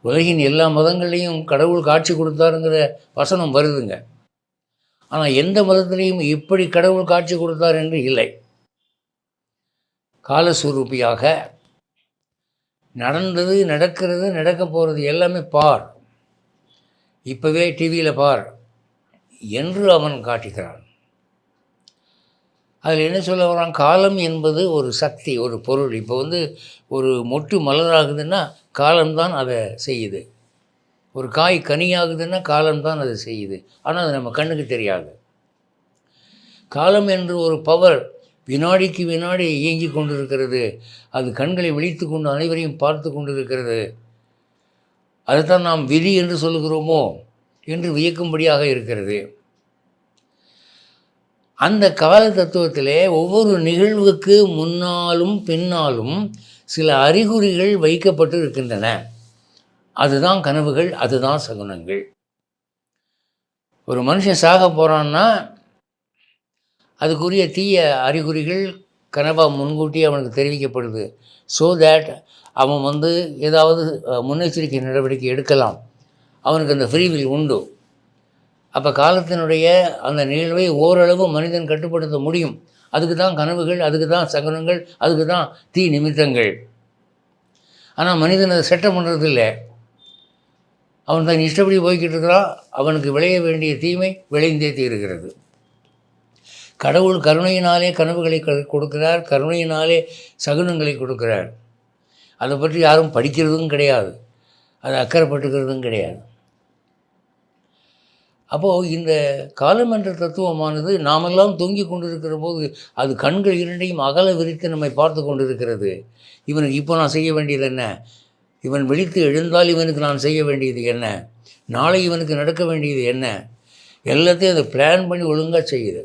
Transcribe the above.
உலகின் எல்லா மதங்கள்லேயும் கடவுள் காட்சி கொடுத்தாருங்கிற வசனம் வருதுங்க. ஆனால் எந்த மதத்திலையும் இப்படி கடவுள் காட்சி கொடுத்தார் என்று இல்லை. காலஸ்வரூபியாக நடந்தது, நடக்கிறது, நடக்க போகிறது எல்லாமே பார், இப்போவே டிவியில் பார் என்று அவன் காட்டுகிறான். அதில் என்ன சொல்ல வரான்? காலம் என்பது ஒரு சக்தி, ஒரு பொருள். இப்போ ஒரு மொட்டு மலராகுதுன்னா காலம்தான் அதை செய்யுது. ஒரு காய் கனியாகுதுன்னா காலம்தான் அதை செய்யுது. ஆனால் அது நம்ம கண்ணுக்கு தெரியாது. காலம் என்று ஒரு பவர் வினாடிக்கு வினாடி இயங்கி கொண்டிருக்கிறது. அது கண்களை விழித்து கொண்டு அனைவரையும் பார்த்து கொண்டிருக்கிறது. அதைத்தான் நாம் விதி என்று சொல்லுகிறோமோ என்று வியக்கும்படியாக இருக்கிறது. அந்த கால தத்துவத்திலே ஒவ்வொரு நிகழ்வுக்கு முன்னாலும் பின்னாலும் சில அறிகுறிகள் வைக்கப்பட்டு இருக்கின்றன. அதுதான் கனவுகள், அதுதான் சகுனங்கள். ஒரு மனுஷன் சாக போகிறான்னா அதுக்குரிய தீய அறிகுறிகள் கனவாக முன்கூட்டியே அவனுக்கு தெரிவிக்கப்படுது. ஸோ தேட் அவன் ஏதாவது முன்னெச்சரிக்கை நடவடிக்கை எடுக்கலாம். அவனுக்கு அந்த ஃப்ரீவில் உண்டு. அப்போ காலத்தினுடைய அந்த நிகழ்வை ஓரளவு மனிதன் கட்டுப்படுத்த முடியும். அதுக்கு தான் கனவுகள், அதுக்கு தான் சகுனங்கள், அதுக்கு தான் தீ நிமித்தங்கள். ஆனால் மனிதன் அதை செட்டப் பண்ணுறது இல்லை. அவன் தன் இஷ்டப்படி போய்கிட்டு இருக்கிறான். அவனுக்கு விளைய வேண்டிய தீமை விளைந்தே தீருகிறது. கடவுள் கருணையினாலே கனவுகளை கொடுக்கிறார், கருணையினாலே சகுனங்களை கொடுக்கிறார். அதை பற்றி யாரும் படிக்கிறதும் கிடையாது, அதை அக்கறைப்பட்டுக்கிறதும் கிடையாது. அப்போது இந்த காலம் என்ற தத்துவமானது நாமெல்லாம் தொங்கி கொண்டிருக்கிற போது அது கண்கள் இரண்டையும் அகல விரித்து நம்மை பார்த்து கொண்டிருக்கிறது. இவனுக்கு இப்போ நான் செய்ய வேண்டியது என்ன? இவன் விழித்து எழுந்தால் இவனுக்கு நான் செய்ய வேண்டியது என்ன? நாளை இவனுக்கு நடக்க வேண்டியது என்ன? எல்லாத்தையும் அதை பிளான் பண்ணி ஒழுங்காக செய்யுது.